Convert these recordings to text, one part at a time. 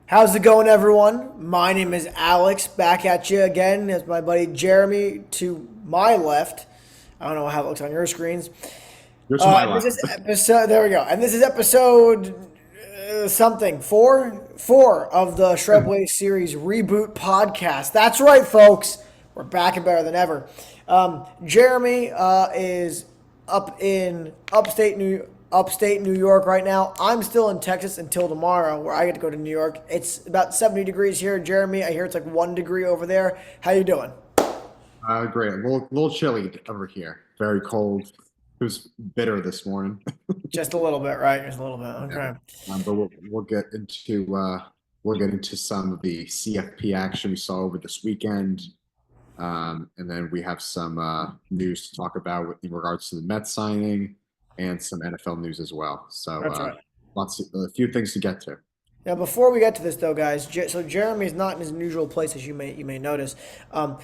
How's it going, everyone? My name is Alex. Back at you again. It's my buddy Jeremy to my left. I don't know how it looks on your screens. You're to my This left. is episode. There we go. And this is episode something four of the Shrubway series reboot podcast. That's right, folks. We're back and better than ever. Jeremy is up in upstate New York right now. I'm still in Texas until tomorrow, where I get to go to New York. It's about 70 degrees here, Jeremy. I hear it's like 1 degree over there. How you doing? Great. A little chilly over here. Very cold. It was bitter this morning. Just a little bit, right? Just a little bit. Yeah. Okay. But we'll get into some of the CFP action we saw over this weekend, and then we have some news to talk about in regards to the Mets signing and some NFL news as well. So That's right. a few things to get to. Now, before we get to this, though, guys, so Jeremy's not in his usual place, as you may notice. Um,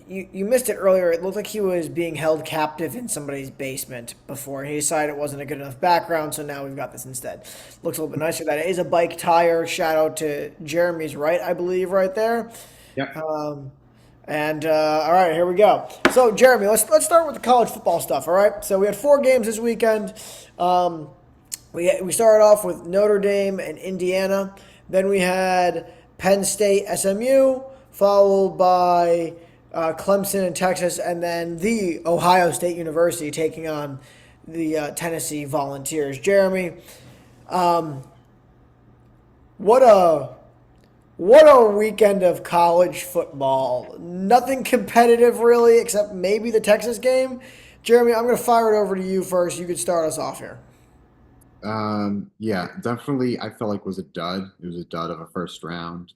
you missed it earlier. It looked like he was being held captive in somebody's basement before. He decided it wasn't a good enough background, so now we've got this instead. Looks a little bit nicer. That is a bike tire. Shout out to Jeremy's right, I believe, right there. Yep. And all right, here we go. So, Jeremy, let's start with the college football stuff. All right. So we had 4 games this weekend. We started off with Notre Dame and Indiana. Then we had Penn State, SMU, followed by Clemson and Texas, and then the Ohio State University taking on the Tennessee Volunteers. Jeremy, what a what a weekend of college football. Nothing competitive really, except maybe the Texas game. Jeremy, I'm going to fire it over to you first. You could start us off here. Yeah, definitely. I felt like it was a dud. It was a dud of a first round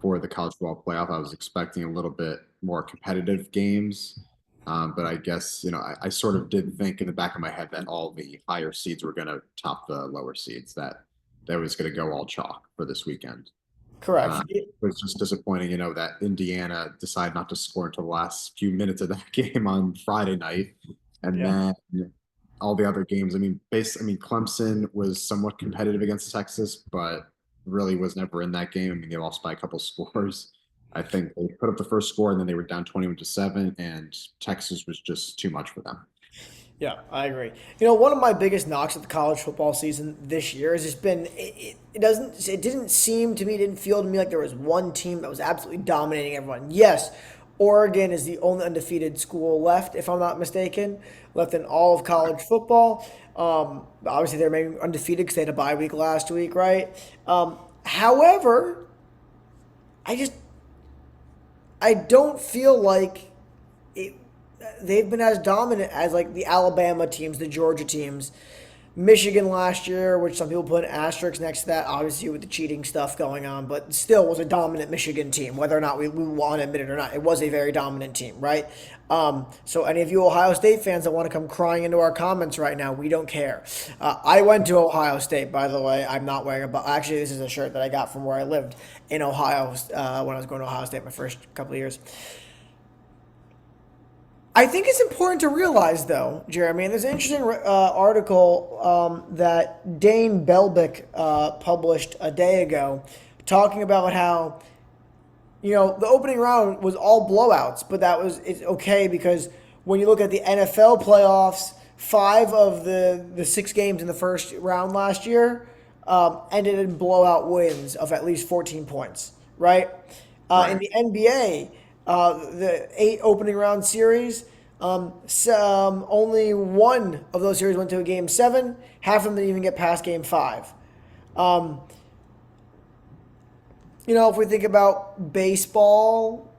for the college football playoff. I was expecting a little bit more competitive games, but I guess I sort of did think in the back of my head that all the higher seeds were going to top the lower seeds. That was going to go all chalk for this weekend. Correct. It was just disappointing, that Indiana decided not to score until the last few minutes of that game on Friday night, and Yeah. then all the other games. Clemson was somewhat competitive against Texas, but really was never in that game. I mean, they lost by a couple scores. I think they put up the first score and then they were down 21-7, and Texas was just too much for them. Yeah, I agree. One of my biggest knocks at the college football season this year has just been it didn't seem to me, it didn't feel to me like there was one team that was absolutely dominating everyone. Yes, Oregon is the only undefeated school left, if I'm not mistaken, left in all of college football. Obviously, they're maybe undefeated because they had a bye week last week, right? However, I just I don't feel like it, they've been as dominant as like the Alabama teams, the Georgia teams, Michigan last year, which some people put an asterisk next to that, obviously with the cheating stuff going on, but still was a dominant Michigan team, whether or not we want to admit it or not. It was a very dominant team, right? So any of you Ohio State fans that want to come crying into our comments right now, we don't care. I went to Ohio State, by the way. I'm not wearing but actually, this is a shirt that I got from where I lived in Ohio when I was going to Ohio State my first couple of years. I think it's important to realize, though, Jeremy, and there's an interesting article that Dane Belbick published a day ago talking about how, the opening round was all blowouts, but it's okay because when you look at the NFL playoffs, 5 of the 6 games in the first round last year ended in blowout wins of at least 14 points, right? In Right. the NBA, the 8 opening round series, only one of those series went to a game 7. Half of them didn't even get past game 5. Um, if we think about baseball,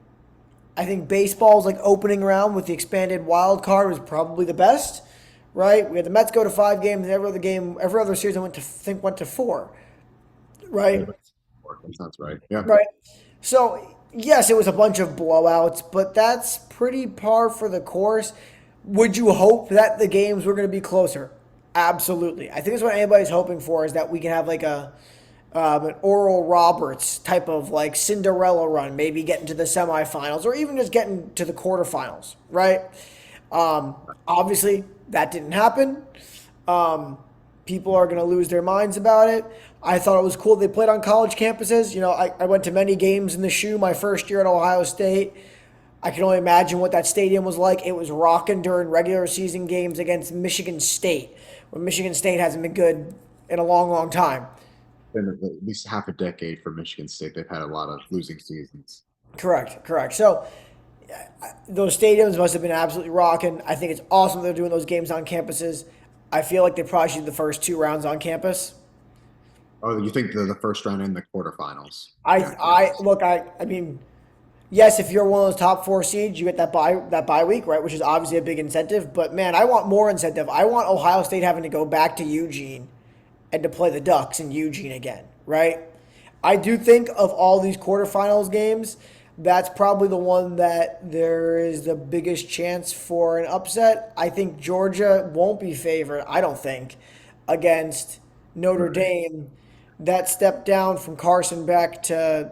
I think baseball's like opening round with the expanded wild card was probably the best, right? We had the Mets go to 5 games, and every other series went to 4, Yeah, right? that sounds right. Yeah. Right. So, yes, it was a bunch of blowouts, but that's pretty par for the course. Would you hope that the games were going to be closer? Absolutely. I think that's what anybody's hoping for is that we can have like an Oral Roberts type of like Cinderella run, maybe getting to the semifinals or even just getting to the quarterfinals, right? Obviously, that didn't happen. Um, people are going to lose their minds about it. I thought it was cool they played on college campuses. I went to many games in the shoe my first year at Ohio State. I can only imagine what that stadium was like. It was rocking during regular season games against Michigan State, when Michigan State hasn't been good in a long, long time. Been at least half a decade for Michigan State. They've had a lot of losing seasons. Correct, correct. So those stadiums must have been absolutely rocking. I think it's awesome they're doing those games on campuses. I feel like they probably should do the first two rounds on campus. Oh, you think the first round and the quarterfinals? I, Yeah, I look, I mean, yes, if you're one of those top four seeds, you get that bye week, right? Which is obviously a big incentive. But man, I want more incentive. I want Ohio State having to go back to Eugene and to play the Ducks in Eugene again, right? I do think of all these quarterfinals games, that's probably the one that there is the biggest chance for an upset. I think Georgia won't be favored, I don't think, against Notre right. Dame. That step down from Carson Beck to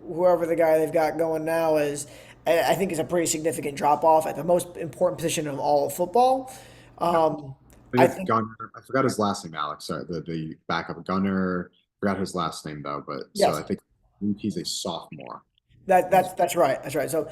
whoever the guy they've got going now is, I think, is a pretty significant drop off at the most important position of all of football. Yeah. Um, But I it's think Gunner. I forgot his last name, Alex. Sorry, the backup Gunner. Forgot his last name though. But so yes, I think he's a sophomore. that He's that's right. That's right. So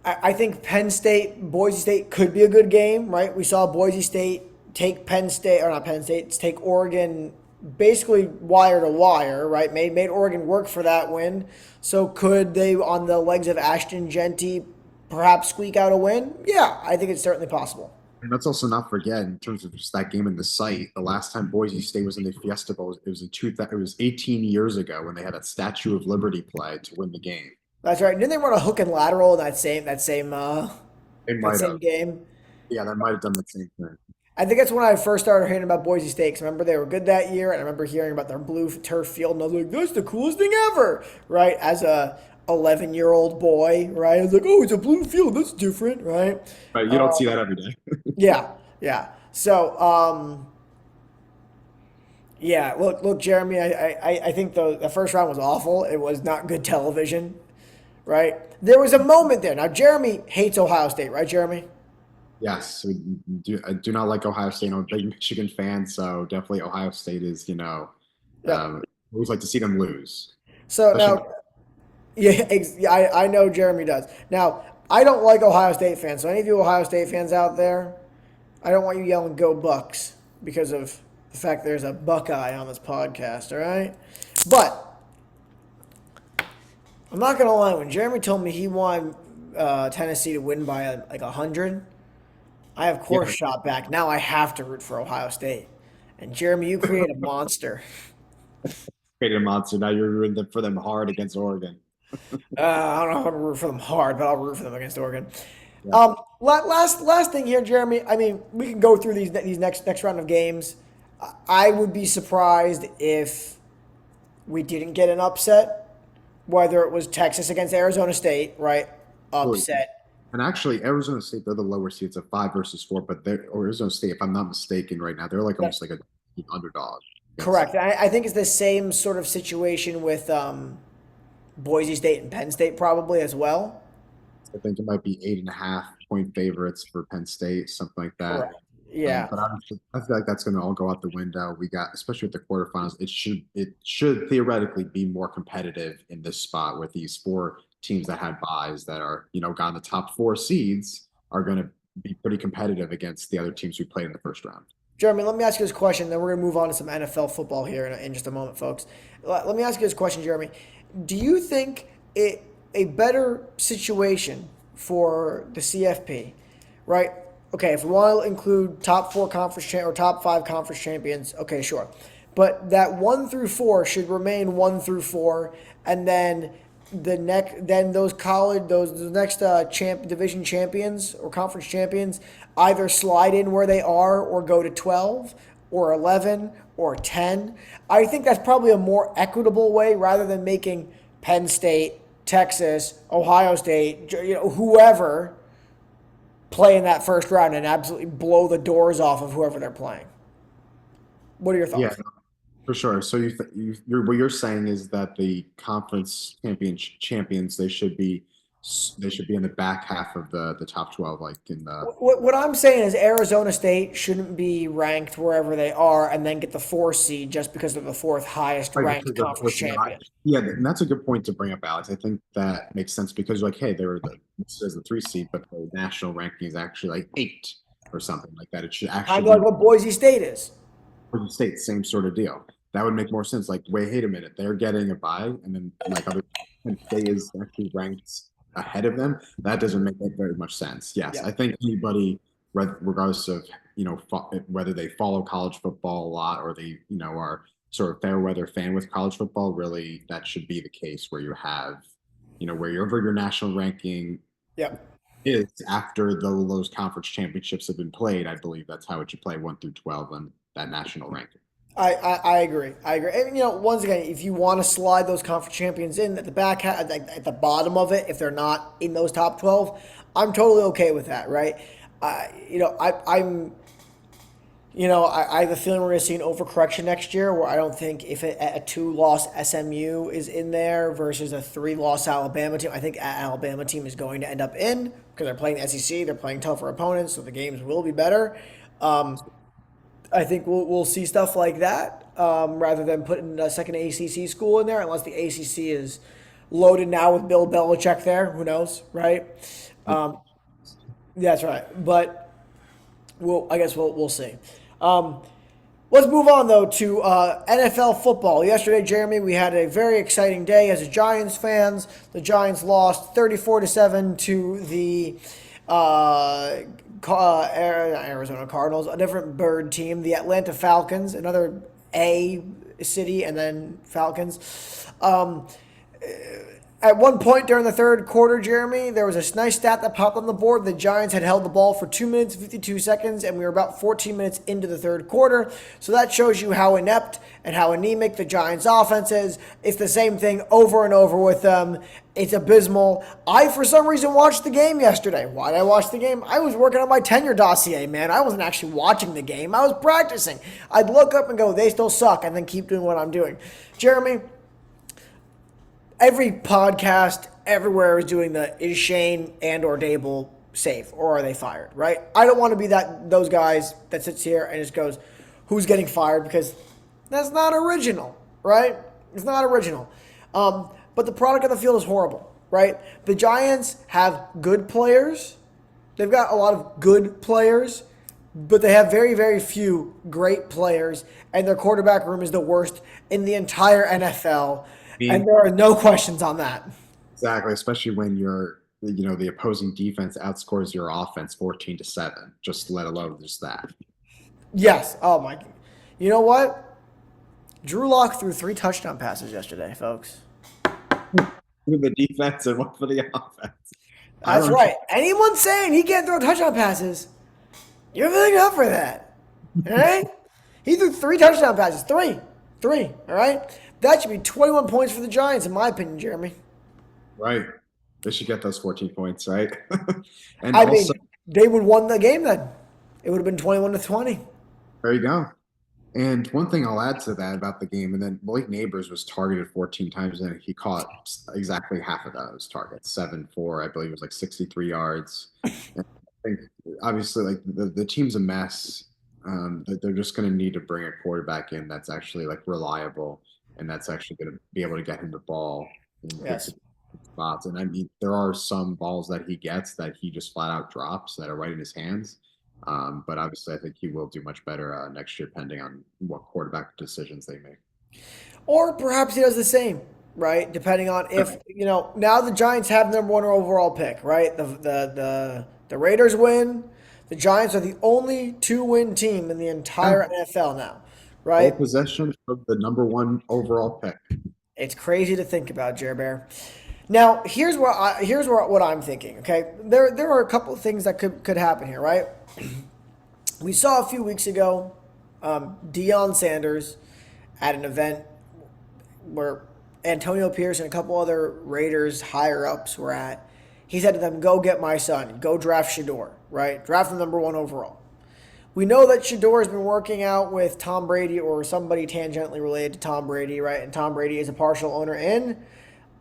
I think Penn State, Boise State could be a good game, right? We saw Boise State take Penn State, or not Penn State, take Oregon basically wire to wire, right? Made Oregon work for that win. So could they, on the legs of Ashton Genty, perhaps squeak out a win? Yeah, I think it's certainly possible. And let's also not forget, in terms of just that game in the site, the last time Boise State was in the Fiesta Bowl, it was it was 18 years ago when they had that Statue of Liberty play to win the game. That's right. Didn't they run a hook and lateral in They that might same have, game? yeah, they might have done the same thing. I think that's when I first started hearing about Boise State. 'Cause I remember they were good that year, and I remember hearing about their blue turf field, and I was like, "That's the coolest thing ever!" Right? As a 11-year-old boy, right? I was like, "Oh, it's a blue field. That's different, right?" But you don't see that every day. Yeah, yeah. So, yeah. Look, Jeremy. I think the first round was awful. It was not good television, right? There was a moment there. Now, Jeremy hates Ohio State, right, Jeremy? Yes, I do not like Ohio State. I'm a big Michigan fan, so definitely Ohio State is, Yep. always like to see them lose, So especially. now, yeah, yeah, I know Jeremy does. Now, I don't like Ohio State fans. So any of you Ohio State fans out there, I don't want you yelling "Go Bucks" because of the fact there's a Buckeye on this podcast. All right, but I'm not gonna lie. When Jeremy told me he wanted Tennessee to win by like 100, I of Yeah, course shot back. Now I have to root for Ohio State. And Jeremy, you create a monster. created a monster. Now you're rooting for them hard against Oregon. I don't know if I'm root for them hard, but I'll root for them against Oregon. Yeah, Last thing here, Jeremy. I mean, we can go through these next round of games. I would be surprised if we didn't get an upset, whether it was Texas against Arizona State, right? absolutely. Upset. And actually, Arizona State, they're the lower seeds of 5 versus 4, but they're or Arizona State, if I'm not mistaken, right now they're like Yeah, almost like a underdog against. correct. I think it's the same sort of situation with Boise State and Penn State probably as well. I think it might be 8.5 point favorites for Penn State, something like that. Correct. Yeah. But honestly, I feel like that's going to all go out the window. We got, especially with the quarterfinals, it should theoretically be more competitive in this spot with these four teams that had buys that are got the top four seeds are going to be pretty competitive against the other teams we played in the first round. Jeremy, let me ask you this question, then we're going to move on to some NFL football here in just a moment, folks. Let me ask you this question, Jeremy. Do you think a better situation for the CFP, right? Okay, if we want to include top four or top five conference champions, okay, sure. But that 1 through 4 should remain 1 through 4, and then those the next division champions or conference champions either slide in where they are or go to 12 or 11 or 10. I think that's probably a more equitable way rather than making Penn State, Texas, Ohio State, whoever play in that first round and absolutely blow the doors off of whoever they're playing. What are your Yeah, thoughts? for sure. So what you're saying is that the conference champions they should be They should be in the back half of the top 12, like in the What I'm saying is Arizona State shouldn't be ranked wherever they are and then get the 4 seed just because they're the fourth highest right ranked because of conference what's not. champion. Yeah, and that's a good point to bring up, Alex. I think that makes sense because like, hey, they were the this is the 3 seed, but the national ranking is actually like 8 or something like that. It should Kind actually of like be what Boise State is. for the state, same sort of deal. That would make more sense. Like, wait a minute, they're getting a bye, and then like other state is actually ranked ahead of them. That doesn't make very much sense. Yes, Yeah. I think anybody, regardless of whether they follow college football a lot or they are sort of fair weather fan with college football, really that should be the case where you have wherever your national ranking Yeah. is after those conference championships have been played. I believe that's how it should play 1 through 12 on that national ranking. I agree. I agree. And once again, if you want to slide those conference champions in at the at the bottom of it, if they're not in those top 12, I'm totally okay with that, right? I have a feeling we're going to see an overcorrection next year where I don't think if a 2-loss SMU is in there versus a 3-loss Alabama team, I think Alabama team is going to end up in because they're playing the SEC, they're playing tougher opponents, so the games will be better. I think we'll see stuff like that rather than putting a second ACC school in there, unless the ACC is loaded now with Bill Belichick there. Who knows, right? Um, that's right. But I guess we'll see. Um, let's move on though to NFL football. Yesterday, Jeremy, we had a very exciting day as a Giants fans. The Giants lost 34-7 to the Arizona Cardinals, a different bird team, the Atlanta Falcons, another A city, and then Falcons. At one point during the third quarter, Jeremy, there was a nice stat that popped on the board. The Giants had held the ball for 2 minutes, 52 seconds, and we were about 14 minutes into the third quarter. So that shows you how inept and how anemic the Giants' offense is. It's the same thing over and over with them. It's abysmal. I, for some reason, watched the game yesterday. Why did I watch the game? I was working on my tenure dossier, man. I wasn't actually watching the game. I was practicing. I'd look up and go, they still suck, and then keep doing what I'm doing. Jeremy, every podcast everywhere is doing the is Shane and or Dable safe or are they fired, right? I don't want to be those guys that sits here and just goes, who's getting fired, because that's not original, right? It's not original. But the product of the field is horrible, right? The Giants have good players. They've got a lot of good players, but they have very, very few great players, and their quarterback room is the worst in the entire NFL. And mean, there are no questions on that. exactly, especially when the opposing defense outscores your offense 14-7, just let alone just that. Yes. Oh my. You know what? Drew Lock threw 3 touchdown passes yesterday, folks. For the defense and one for the offense. I That's don't right. Anyone saying he can't throw touchdown passes, you're really up for that. All right? He threw 3 touchdown passes. Three. All right? That should be 21 points for the Giants, in my opinion, Jeremy. right. They should get those 14 points, right? And I also, mean, they would have won the game then. It would have been 21-20. there you go. And one thing I'll add to that about the game, and then Malik Neighbors was targeted 14 times, and he caught exactly half of those targets, 7 4, I believe it was like 63 yards. And I think obviously, like the team's a mess. They're just going to need to bring a quarterback in that's actually like reliable, and that's actually going to be able to get him the ball in good Yes. spots. And I mean, there are some balls that he gets that he just flat out drops that are right in his hands. But obviously, I think he will do much better next year, depending on what quarterback decisions they make. Or perhaps he does the same, right? Depending on if, now the Giants have the number 1 overall pick, right? The Raiders win. The Giants are the only 2-win team in the Yeah, entire NFL now, full right? possession of the number 1 overall pick. It's crazy to think about, Jer Bear. Now, here's what I'm thinking. Okay, there are a couple of things that could happen here, right? We saw a few weeks ago, Deion Sanders at an event where Antonio Pierce and a couple other Raiders higher ups were at. He said to them, "Go get my son. Go draft Shador. Right? Draft him number 1 overall." We know that Shador has been working out with Tom Brady or somebody tangentially related to Tom Brady, right? And Tom Brady is a partial owner in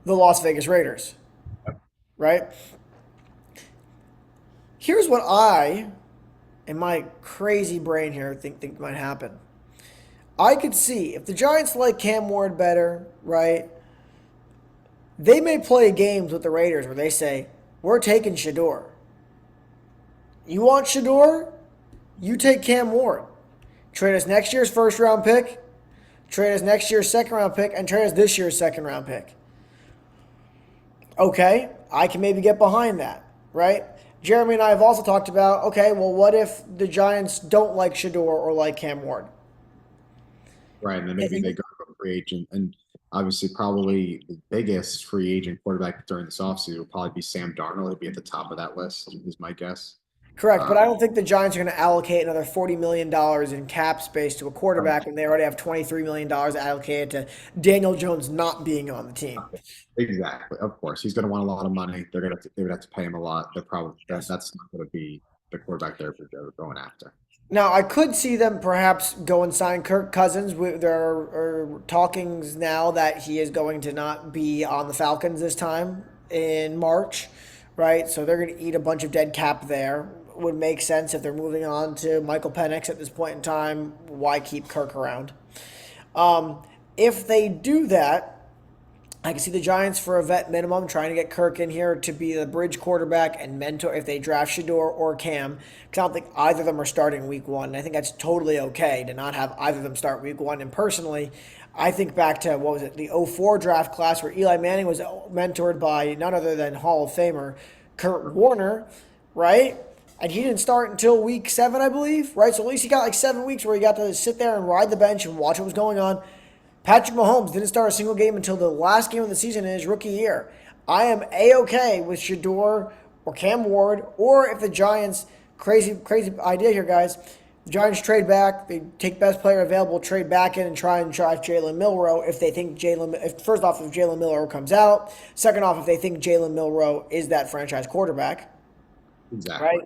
the Las Vegas Raiders, right? Here's what I, in my crazy brain here, think might happen. I could see if the Giants like Cam Ward better, right? They may play games with the Raiders where they say, "We're taking Shador. You want Shador? You take Cam Ward. Trade us next year's first round pick, trade us next year's second round pick, and trade us this year's second round pick." Okay, I can maybe get behind that, right? Jeremy and I have also talked about, okay, well, what if the Giants don't like Shador or like Cam Ward? Right, and then I maybe think they go to a free agent, and obviously probably the biggest free agent quarterback during this offseason will probably be Sam Darnold. He'll be at the top of that list, is my guess. correct, but I Um, don't think the Giants are going to allocate another $40 million in cap space to a quarterback when they already have $23 million allocated to Daniel Jones not being on the team. exactly, of course, he's going to want a lot of money. They would have to pay him a lot. They're probably Yes. that's not going to be the quarterback they're going after. Now, I could see them perhaps go and sign Kirk Cousins. There are talkings now that he is going to not be on the Falcons this time in March, right? So they're going to eat a bunch of dead cap there. Would make sense if they're moving on to Michael Penix at this point in time. Why keep Kirk around? If they do that, I can see the Giants for a vet minimum trying to get Kirk in here to be the bridge quarterback and mentor if they draft Shador or Cam. Because I don't think either of them are starting week one. And I think that's totally okay to not have either of them start week one. And personally, I think back to, what was it, the '04 draft class where Eli Manning was mentored by none other than Hall of Famer Kurt Warner, right? And he didn't start until week 7, I believe, right? So at least he got like 7 weeks where he got to sit there and ride the bench and watch what was going on. Patrick Mahomes didn't start a single game until the last game of the season in his rookie year. I am A-okay with Shador or Cam Ward, or if the Giants, crazy idea here, guys, the Giants trade back, they take best player available, trade back in and try and draft Jalen Milroe if they think first off, if Jalen Milroe comes out. Second off, if they think Jalen Milroe is that franchise quarterback, Exactly. right?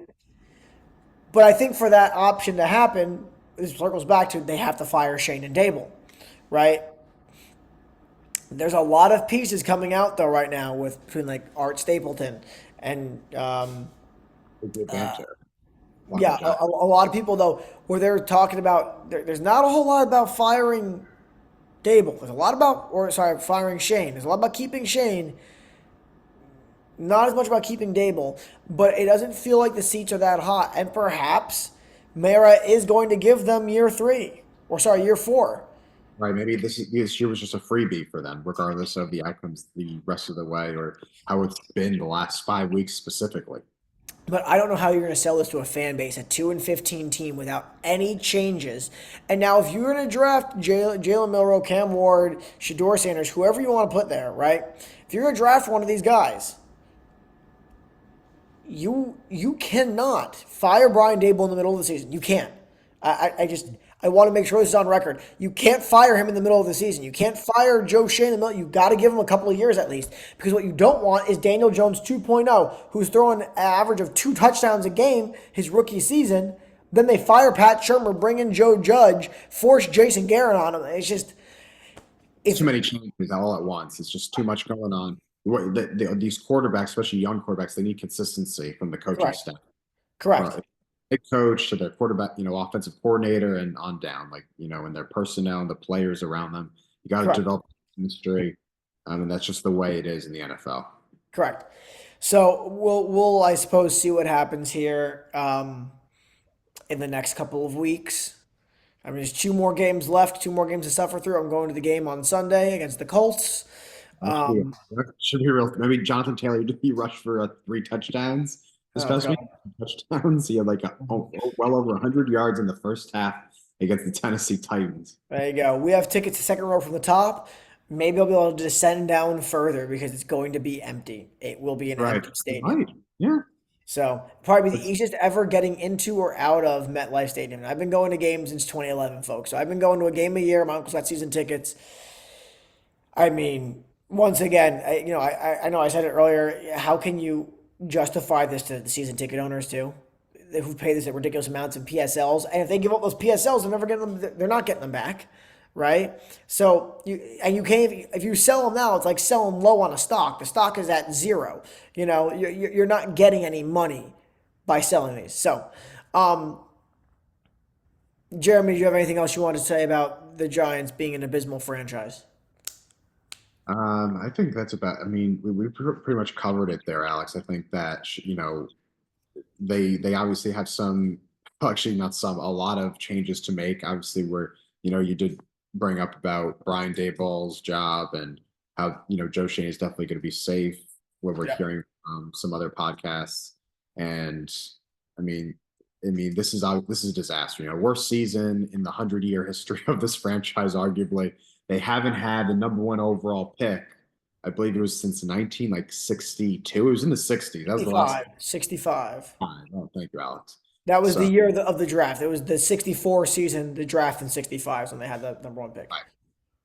But I think for that option to happen, this circles back to they have to fire Shane and Dable, right? There's a lot of pieces coming out though right now with between like Art Stapleton and It'd be a banter. Lucky yeah, Giants. a lot of people though where they're talking about there's not a whole lot about firing Dable. There's a lot about or sorry firing Shane. There's a lot about keeping Shane. Not as much about keeping Dable, but it doesn't feel like the seats are that hot. And perhaps Mara is going to give them year 4. Right, maybe this year was just a freebie for them, regardless of the outcomes the rest of the way or how it's been the last 5 weeks specifically. But I don't know how you're going to sell this to a fan base, a 2-15 team without any changes. And now, if you're going to draft Jalen Milroe, Cam Ward, Shador Sanders, whoever you want to put there, right? If you're going to draft one of these guys, you cannot fire Brian Dable in the middle of the season. You can't. I want to make sure this is on record. You can't fire him in the middle of the season. You can't fire Joe Shane in the middle. You've got to give him a couple of years at least. Because what you don't want is Daniel Jones 2.0, who's throwing an average of 2 touchdowns a game his rookie season. Then they fire Pat Shermer, bring in Joe Judge, force Jason Garrett on him. It's just Too many changes all at once. It's just too much going on. These quarterbacks, especially young quarterbacks, they need consistency from the coaching correct. staff. Correct. Head coach to their quarterback, offensive coordinator and on down, and their personnel and the players around them. You got to Correct. develop chemistry, and that's just the way it is in the NFL. Correct. So we'll I suppose see what happens here in the next couple of weeks. I mean, there's 2 more games left, 2 more games to suffer through. I'm going to the game on Sunday against the Colts. That should be real. Maybe Jonathan Taylor did he rush for 3 touchdowns this Oh past God, week? Touchdowns. He had well over 100 yards in the first half against the Tennessee Titans. there you go. We have tickets to second row from the top. Maybe I'll be able to descend down further because it's going to be empty. It will be an Right. empty stadium. Right. Yeah. So probably the That's easiest ever getting into or out of MetLife Stadium. I've been going to games since 2011, folks. So I've been going to a game a year. My uncle's got season tickets. I mean, once again, I know I said it earlier. How can you justify this to the season ticket owners too, who pay this ridiculous amounts in PSLs? And if they give up those PSLs, they're never getting them. They're not getting them back, right? So you can't if you sell them now, it's like selling low on a stock. The stock is at zero. You're not getting any money by selling these. So, um, Jeremy, do you have anything else you want to say about the Giants being an abysmal franchise? I think that's about. I mean, we pretty much covered it there, Alex. I think that they obviously have some, actually not some, a lot of changes to make. Obviously, where you did bring up about Brian Daboll's job and how Joe Shane is definitely going to be safe. What we're Yeah. hearing from some other podcasts, and I mean, this is a disaster. Worst season in the 100-year history of this franchise, arguably. They haven't had the number one overall pick. I believe it was since 19 like 62. It was in the 60s. That was the last 65. time. Oh, thank you, Alex. That was the So, year of the draft. It was the 64 season, the draft in 65 when they had the number one pick. right.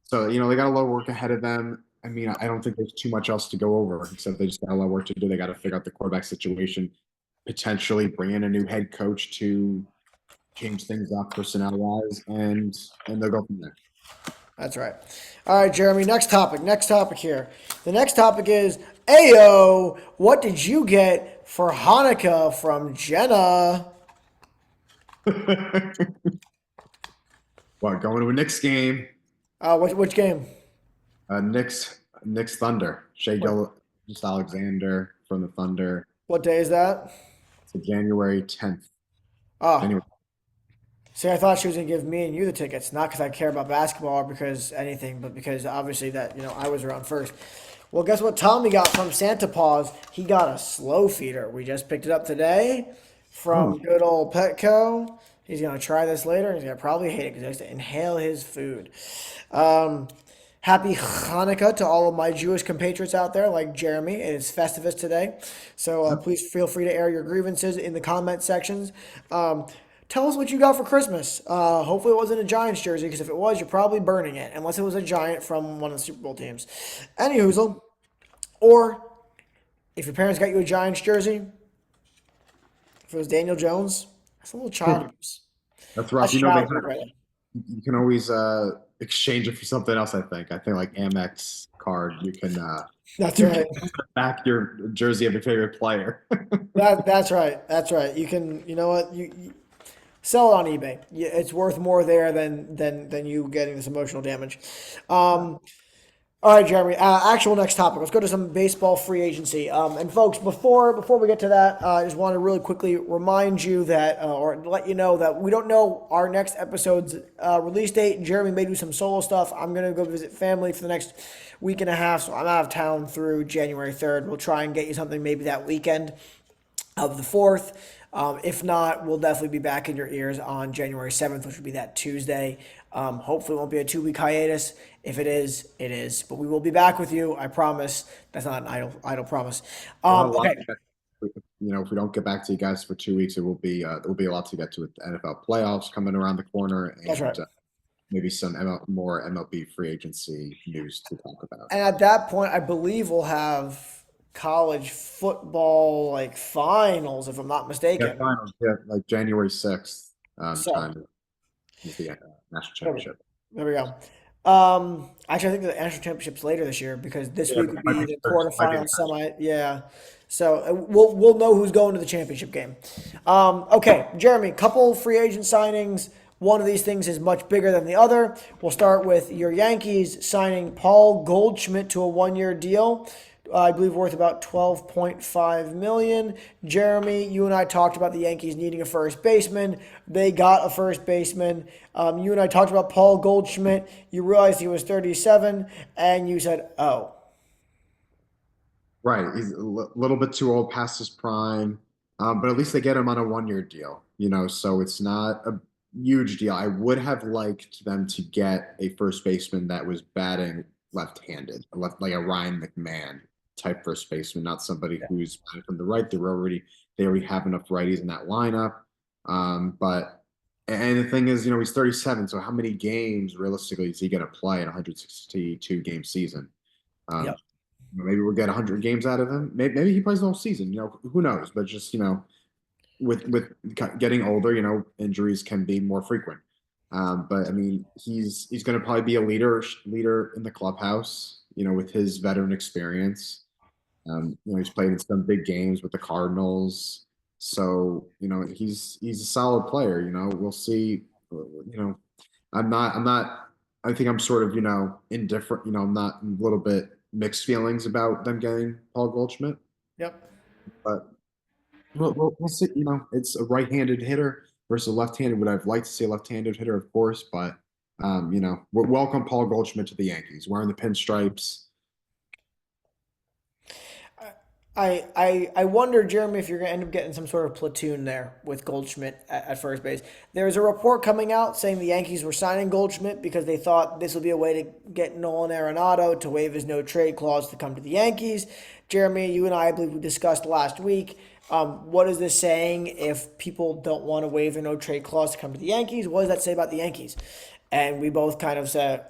So, they got a lot of work ahead of them. I mean, I don't think there's too much else to go over except they just got a lot of work to do. They got to figure out the quarterback situation, potentially bring in a new head coach to change things up personnel wise, and they'll go from there. That's right. All right, Jeremy, next topic. Next topic here. The next topic is Ayo, what did you get for Hanukkah from Jenna? Well, going to a Knicks game. Which game? Knicks Thunder. What Just Alexander from the Thunder. what day is that? So January 10th. Oh, January. see, I thought she was gonna give me and you the tickets, not because I care about basketball or because anything, but because obviously that I was around first. Well, guess what Tommy got from Santa Paws? He got a slow feeder. We just picked it up today Oh, from good old Petco. He's gonna try this later. He's gonna probably hate it because he has to inhale his food. Um, Happy Hanukkah to all of my Jewish compatriots out there, like Jeremy. It is Festivus today, so please feel free to air your grievances in the comment sections. Tell us what you got for Christmas. Hopefully, it wasn't a Giants jersey, because if it was, you're probably burning it, unless it was a Giant from one of the Super Bowl teams. Anywho, or if your parents got you a Giants jersey, if it was Daniel Jones, that's a little child abuse. that's That's rough. child They abuse right there. you can always exchange it for something else. I think like Amex card, you can That's you right. can back your jersey of your favorite player. That's right. That's right. You can. You know what? You sell it on eBay. It's worth more there than you getting this emotional damage. Um, all right, Jeremy. Actual next topic. Let's go to some baseball free agency. And folks, before we get to that, I just want to really quickly remind you that, or let you know that we don't know our next episode's release date. Jeremy may do some solo stuff. I'm gonna go visit family for the next week and a half, so I'm out of town through January 3rd. We'll try and get you something maybe that weekend of the 4th. If not, we'll definitely be back in your ears on January 7th, which will be that Tuesday. Hopefully, it won't be a 2 week hiatus. If it is, it is. But we will be back with you. I promise. That's not an idle promise. We'll have a lot Okay, to get. If we don't get back to you guys for 2 weeks, there will be a lot to get to with the NFL playoffs coming around the corner that's right. and maybe some more MLB free agency news to talk about. And at that point, I believe we'll have college football like finals, if I'm not Yeah, mistaken. finals. Yeah, like January 6th So time is the national there we, championship. there we go. Actually, I think the national championship's later this year because this Yeah, week but would it might be be the first. Might be the quarterfinal, semi. Yeah, so we'll know who's going to the championship game. Okay, Jeremy, couple free agent signings. One of these things is much bigger than the other. We'll start with your Yankees signing Paul Goldschmidt to a 1 year deal. I believe worth about 12.5 million. Jeremy, you and I talked about the Yankees needing a first baseman. They got a first baseman. You and I talked about Paul Goldschmidt. You realized he was 37, and you said, "Oh, Right. He's little bit too old past his prime, but at least they get him on a 1 year deal, so it's not a huge deal. I would have liked them to get a first baseman that was batting left-handed, like a Ryan McMahon type first baseman, not somebody who's batting from the right. They already have enough righties in that lineup. But and the thing is, he's 37, so how many games realistically is he going to play in a 162 game season? Um, yep, Maybe we'll get 100 games out of him. Maybe he plays the whole season. Who knows? But just with getting older, injuries can be more frequent. But I mean, he's going to probably be a leader in the clubhouse. With his veteran experience. He's played in some big games with the Cardinals, so he's a solid player. We'll see. I'm not. I think I'm sort of indifferent. I'm not a little bit mixed feelings about them getting Paul Goldschmidt, Yep. but we'll see. It's a right-handed hitter versus a left-handed. Would I've liked to see a left-handed hitter, of course, but welcome Paul Goldschmidt to the Yankees, wearing the pinstripes. I wonder, Jeremy, if you're going to end up getting some sort of platoon there with Goldschmidt at first base. There's a report coming out saying the Yankees were signing Goldschmidt because they thought this would be a way to get Nolan Arenado to waive his no trade clause to come to the Yankees. Jeremy, you and I believe we discussed last week. What is this saying if people don't want to waive their no trade clause to come to the Yankees? What does that say about the Yankees? And we both kind of said,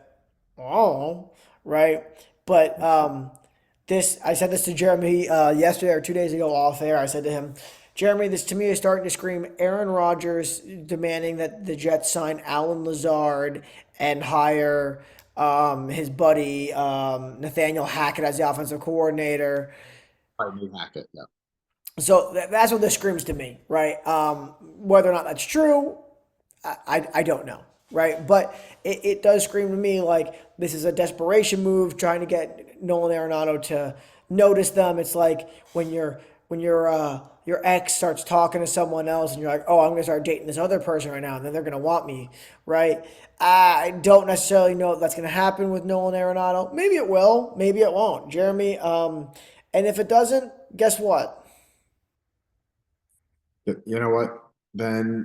oh, right. But this I said this to Jeremy yesterday or 2 days ago off air. I said to him, Jeremy, this to me is starting to scream Aaron Rodgers demanding that the Jets sign Alan Lazard and hire his buddy Nathaniel Hackett as the offensive coordinator. Probably New Hackett, yeah. So that's what this screams to me, right? Whether or not that's true, I don't know, right? But it does scream to me like this is a desperation move trying to get Nolan Arenado to notice them. It's like when your ex starts talking to someone else and you're like, oh, I'm gonna start dating this other person right now, and then they're gonna want me, right? I don't necessarily know if that's gonna happen with Nolan Arenado. Maybe it will, maybe it won't, Jeremy. And if it doesn't, guess what? You know what? Then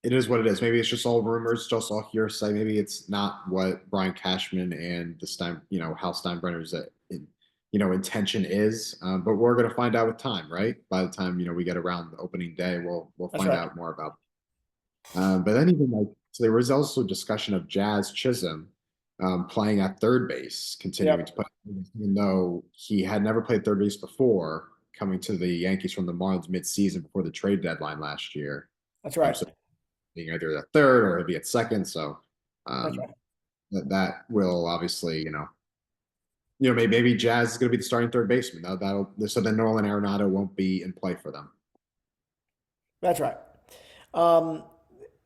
it is what it is. Maybe it's just all rumors, just all hearsay. Maybe it's not what Brian Cashman and the Hal Steinbrenner's intention is. But we're going to find out with time, right? By the time we get around the opening day, we'll That's find right. out more about but then even so there was also discussion of Jazz Chisholm playing at third base, continuing to Yep, play, even though he had never played third base before, coming to the Yankees from the Marlins mid-season before the trade deadline last year. that's right. So being either at third or he'll be at second. So That's um, right. that will obviously, maybe Jazz is going to be the starting third baseman. So then Nolan Arenado won't be in play for them. That's right. Um,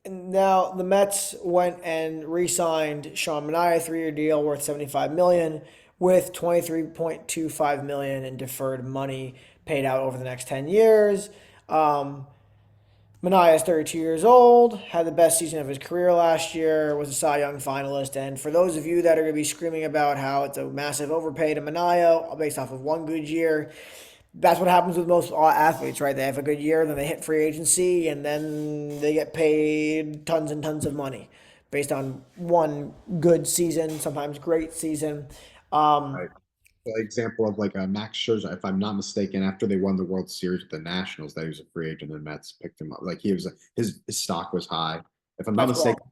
Now the Mets went and re-signed Sean Manaea, 3-year deal worth 75 million, with 23.25 million in deferred money paid out over the next 10 years. Um, Manaea is 32 years old, had the best season of his career last year, was a Cy Young finalist. And for those of you that are going to be screaming about how it's a massive overpay to Manaea based off of one good year, that's what happens with most athletes, right? They have a good year, then they hit free agency, and then they get paid tons and tons of money based on one good season, sometimes great season. Um, Right. The example of like a Max Scherzer, if I'm not mistaken, after they won the World Series with the Nationals, that he was a free agent and the Mets picked him up. Like his stock was high. If I'm not that's wrong. mistaken,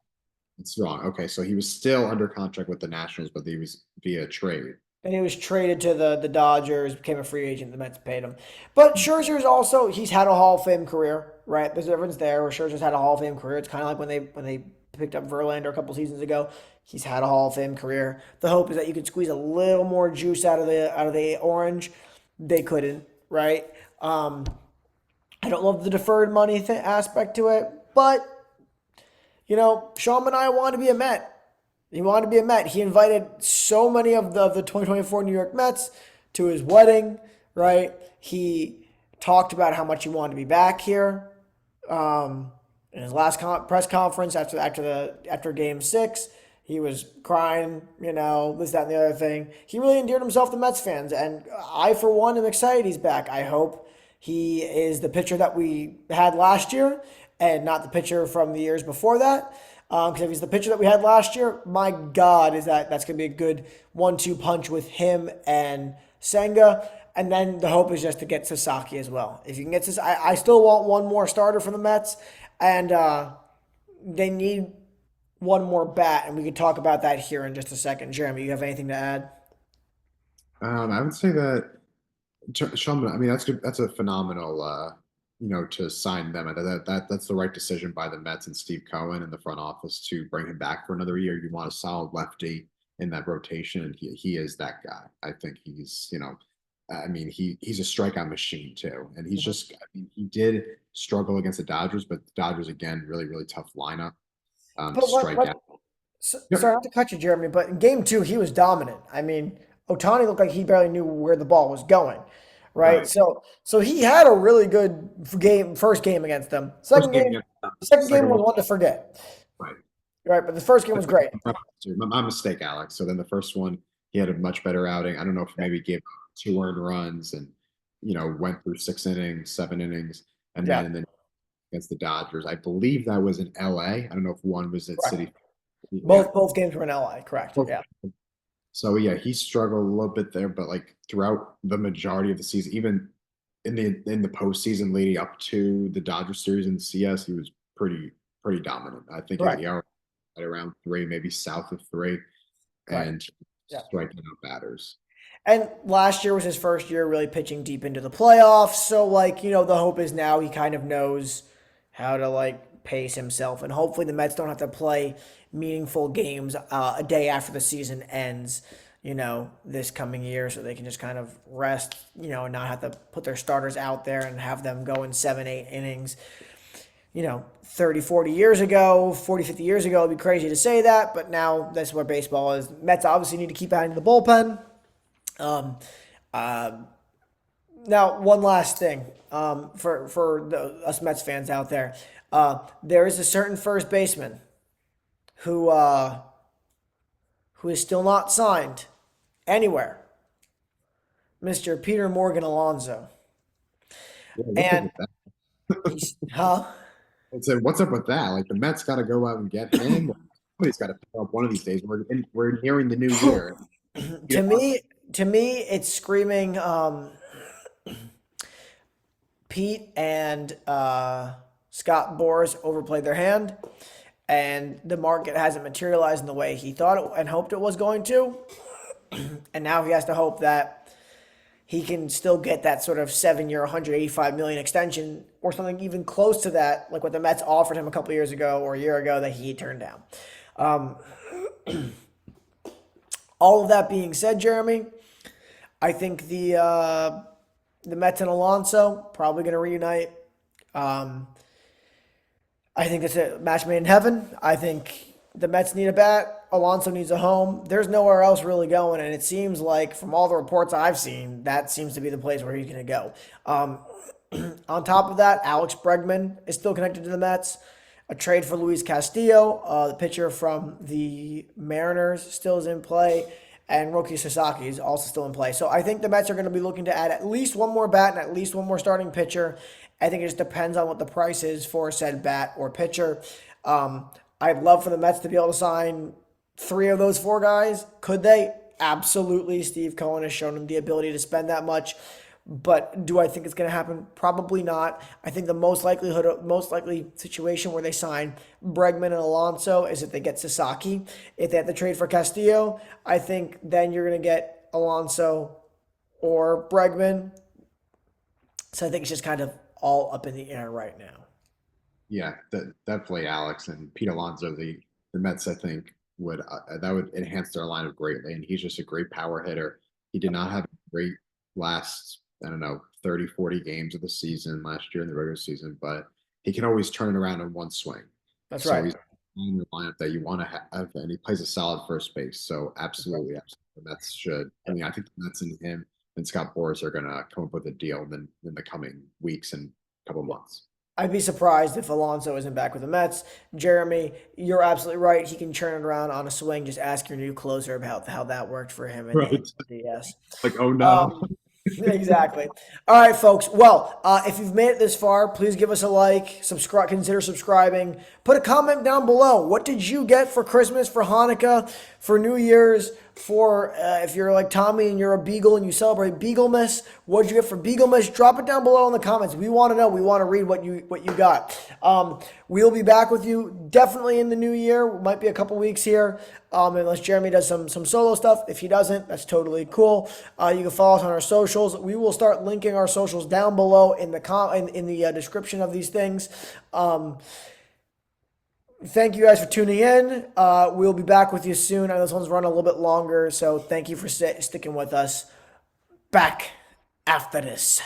it's wrong. Okay, so he was still under contract with the Nationals, but he was via trade. And he was traded to the Dodgers, became a free agent. The Mets paid him. But Scherzer's also he's had a Hall of Fame career, right? There's a difference there. Where Scherzer's had a Hall of Fame career. It's kind of like when they picked up Verlander a couple seasons ago. He's had a Hall of Fame career. The hope is that you could squeeze a little more juice out of the orange. They couldn't, right? Um, I don't love the deferred money aspect to it, but Sean and I wanted to be a Met. He wanted to be a Met. He invited so many of the 2024 New York Mets to his wedding, right? He talked about how much he wanted to be back here. In his last press conference after Game 6, he was crying, this, that, and the other thing. He really endeared himself to Mets fans, and I, for one, am excited he's back. I hope he is the pitcher that we had last year and not the pitcher from the years before that. Because if he's the pitcher that we had last year, my God, that's going to be a good 1-2 punch with him and Senga. And then the hope is just to get Sasaki as well. If you can get Sasaki, I still want one more starter for the Mets, and they need one more bat, and we could talk about that here in just a second. Jeremy, you have anything to add? I would say that Sean. I mean, that's good. That's a phenomenal. to sign them. And that's the right decision by the Mets and Steve Cohen and the front office to bring him back for another year. You want a solid lefty in that rotation, and he is that guy. I think I mean, he's a strikeout machine too, and he's Mhm. just. I mean, he did struggle against the Dodgers, but the Dodgers again, really really tough lineup to But strike out. sorry Yep. not to cut you, Jeremy, but in game two, he was dominant. I mean, Otani looked like he barely knew where the ball was going, right? Right. So he had a really good first game against them. First game against the Dodgers, Second game second was one. one to forget, Right. right? But the first game was great. My mistake, Alex. So then the first one, he had a much better outing. I don't know if maybe gave up 2 earned runs and went through 6 innings, 7 innings, and Yeah, then against the Dodgers. I believe that was in LA. I don't know if one was at correct. City. Yeah. Both games were in LA, correct? Both. Yeah, So yeah, he struggled a little bit there, but like throughout the majority of the season, even in the postseason leading up to the Dodgers series in the CS, he was pretty dominant. I think his correct, ERA at around 3, maybe south of 3, correct. and Yeah. striking out batters. And last year was his first year really pitching deep into the playoffs. So, like, the hope is now he kind of knows how to, like, pace himself. And hopefully the Mets don't have to play meaningful games a day after the season ends, this coming year. So they can just kind of rest, and not have to put their starters out there and have them go in 7, 8 innings. 30, 40 years ago, 40, 50 years ago, it'd be crazy to say that. But now that's where baseball is. Mets obviously need to keep adding to the bullpen. Um, uh, Now, one last thing for us Mets fans out there, there is a certain first baseman who who is still not signed anywhere, Mister Peter Morgan Alonso, Yeah, what's up and with that? huh? I said, what's up with that? Like the Mets got to go out and get him. Somebody's got to pick up one of these days. We're nearing the new year. You to know, me, to me, it's screaming. Pete and Scott Boras overplayed their hand, and the market hasn't materialized in the way he thought it and hoped it was going to. And now he has to hope that he can still get that sort of 7 year, 185 million extension or something even close to that, like what the Mets offered him a couple years ago or a year ago that he turned down. Um, all of that being said, Jeremy, I think the Mets and Alonso probably going to reunite. Um, I think it's a match made in heaven. I think the Mets need a bat. Alonso needs a home. There's nowhere else really going, and it seems like from all the reports I've seen, that seems to be the place where he's going to go. On top of that, Alex Bregman is still connected to the Mets. A trade for Luis Castillo, the pitcher from the Mariners, still is in play, and Roki Sasaki is also still in play. So I think the Mets are going to be looking to add at least one more bat and at least one more starting pitcher. I think it just depends on what the price is for said bat or pitcher. I'd love for the Mets to be able to sign three of those four guys. Could they? Absolutely. Steve Cohen has shown them the ability to spend that much. But do I think it's going to happen? Probably not. I think the most likely situation where they sign Bregman and Alonso is if they get Sasaki. If they have to trade for Castillo, I think then you're going to get Alonso or Bregman. So I think it's just kind of all up in the air right now. yeah, definitely Alex and Pete Alonso. The Mets, I think, would that would enhance their lineup greatly. And he's just a great power hitter. He did not have a great last, I don't know, 30, 40 games of the season last year in the regular season, but he can always turn it around in one swing. That's So right. he's in the lineup that you want to have, and he plays a solid first base. So absolutely. The Mets should. I mean, I think the Mets and him and Scott Boras are going to come up with a deal in the coming weeks and couple months. I'd be surprised if Alonso isn't back with the Mets. Jeremy, you're absolutely right. He can turn it around on a swing. Just ask your new closer about how that worked for him in Right. DS. Like, oh no. Um, exactly. All right, folks. Well, if you've made it this far, please give us a like, subscribe, consider subscribing. Put a comment down below. What did you get for Christmas, for Hanukkah, for New Year's, for if you're like Tommy and you're a Beagle and you celebrate Beaglemas, what'd you get for Beaglemas? Drop it down below in the comments. We want to know. We want to read what you got. We'll be back with you definitely in the new year. Might be a couple weeks here, unless Jeremy does some solo stuff. If he doesn't, that's totally cool. You can follow us on our socials. We will start linking our socials down below in the description of these things. Thank you guys for tuning in. We'll be back with you soon. I know this one's run a little bit longer, so thank you for sticking with us. Back after this.